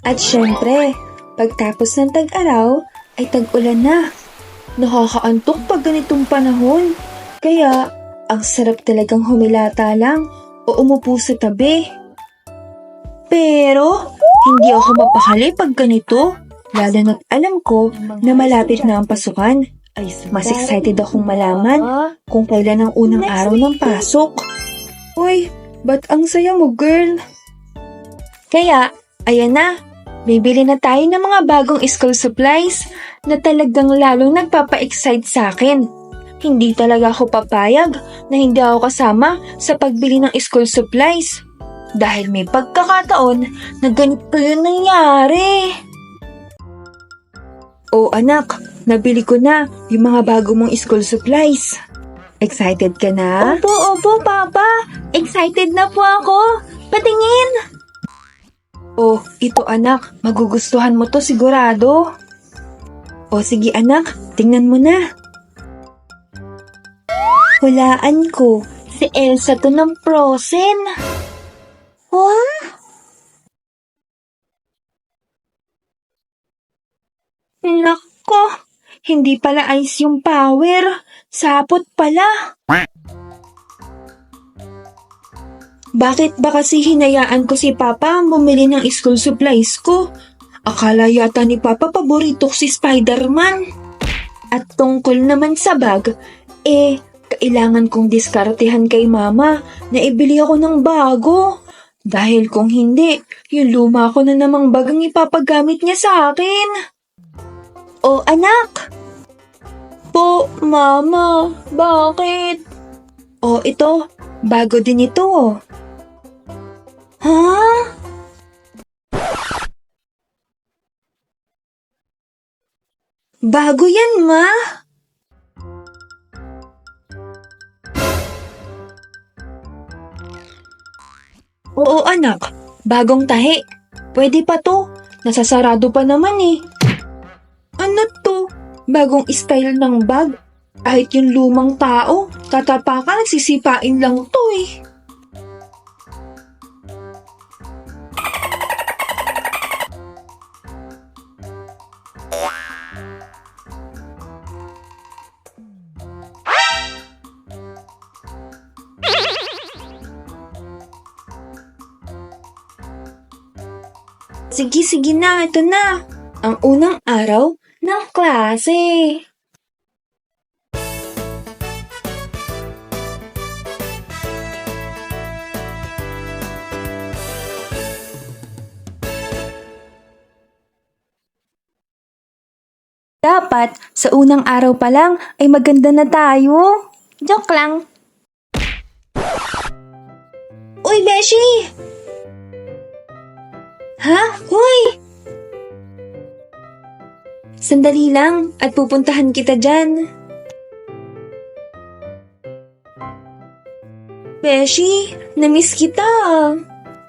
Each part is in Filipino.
At syempre, pagtapos ng tag-araw ay tag-ulan na. Nakakaantok pag ganitong panahon. Kaya, ang sarap talagang humilata lang o umupo sa tabi. Pero, hindi ako mapakali pag ganito. Lalo na't alam ko na malapit na ang pasukan. Mas excited akong malaman kung kailan ang unang araw ng pasok. Uy, ba't ang saya mo, girl? Kaya, ayan na. Bibili na tayo ng mga bagong school supplies na talagang lalong nagpapa-excite sa akin. Hindi talaga ako papayag na hindi ako kasama sa pagbili ng school supplies. Dahil may pagkakataon na ganito yun nangyari. Oh anak, nabili ko na yung mga bago mong school supplies. Excited ka na? Opo, Papa. Excited na po ako. Patingin! Oh, ito anak, magugustuhan mo to sigurado. Oh, sige anak, tingnan mo na. Hulaan ko, si Elsa to ng Frozen. Huh? Nako, hindi pala ice yung power. Sapot pala. Bakit ba kasi hinayaan ko si Papa bumili ng school supplies ko? Akala yata ni Papa paborito ko si Spider-Man. At tungkol naman sa bag, kailangan kong diskartehan kay Mama na ibili ako ng bago. Dahil kung hindi, yung luma ko na namang bag ang ipapagamit niya sa akin. Oh anak! Po, Mama, bakit? Oh ito, bago din ito. Ha? Bago yan, Ma? Oo, anak. Bagong tahi. Pwede pa to. Nasasarado pa naman eh. Ano to? Bagong style ng bag? Kahit yung lumang tao, tatapakan at sisipain lang to eh. Sige na, ito na. Ang unang araw ng klase. Dapat, sa unang araw pa lang ay maganda na tayo. Joke lang. Uy, Beshi! Ha? Hoy! Sandali lang at pupuntahan kita dyan. Beshi, namiss kita.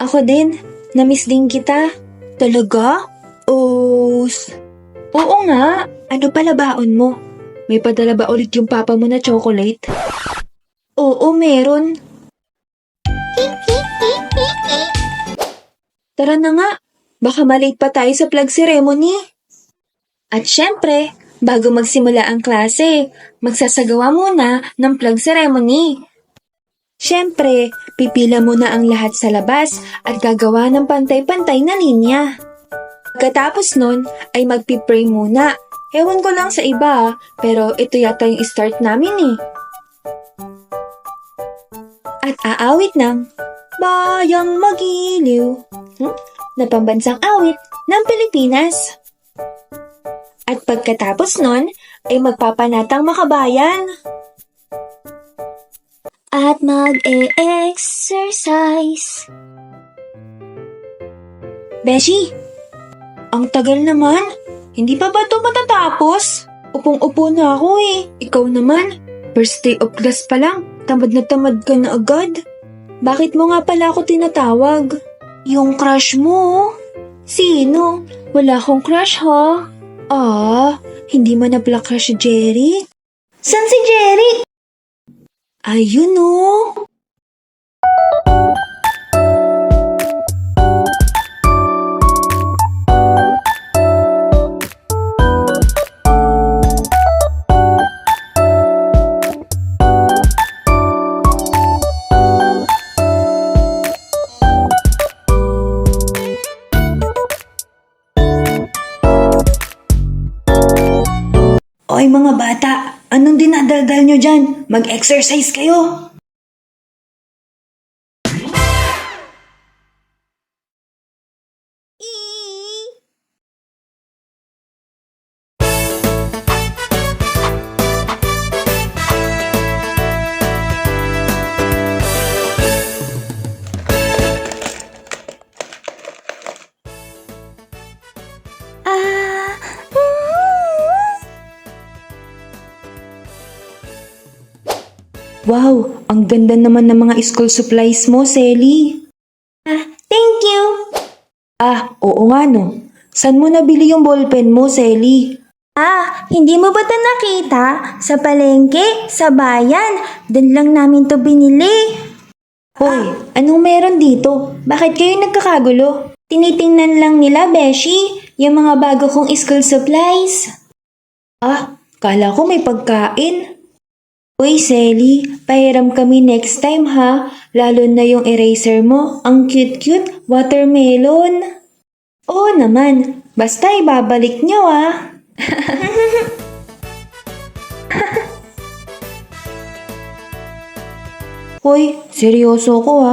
Ako din, namiss din kita. Talaga? Oo nga. Ano pala baon mo? May padala ba ulit yung papa mo na chocolate? Oo, meron. Tara na nga, baka malate pa tayo sa flag ceremony. At syempre, bago magsimula ang klase, magsasagawa muna ng flag ceremony. Syempre, pipila muna ang lahat sa labas at gagawa ng pantay-pantay na linya. Pagkatapos nun, ay magpipray muna. Ewan ko lang sa iba, pero ito yata yung start namin eh. At aawit ng Bayang Magiliw na pambansang awit ng Pilipinas. At pagkatapos nun, ay magpapanatang makabayan. At mag-e-exercise. Beshi, ang tagal naman. Hindi pa ba ito matatapos? Upong-upo na ako eh. Ikaw naman, first day of class pa lang. Tamad na tamad ka na agad. Bakit mo nga pala ako tinatawag? Yung crush mo? Sino? Wala akong crush ha? Hindi mo na pala crush si Jerry? San si Jerry? Ayun oh! Hoy mga bata, anong dinadaldal nyo dyan? Mag-exercise kayo. Wow, ang ganda naman ng mga school supplies mo, Selly. Thank you. Oo nga no. San mo nabili yung ballpen mo, Selly? Hindi mo ba ito nakita? Sa palengke, sa bayan. Doon lang namin to binili. Hoy, anong meron dito? Bakit kayo nagkakagulo? Tinitingnan lang nila, Beshi, yung mga bago kong school supplies. Kala ko may pagkain. Uy, Selly, pahiram kami next time ha. Lalo na yung eraser mo, ang cute-cute, watermelon. Oo naman, basta ibabalik nyo Hoy, seryoso ko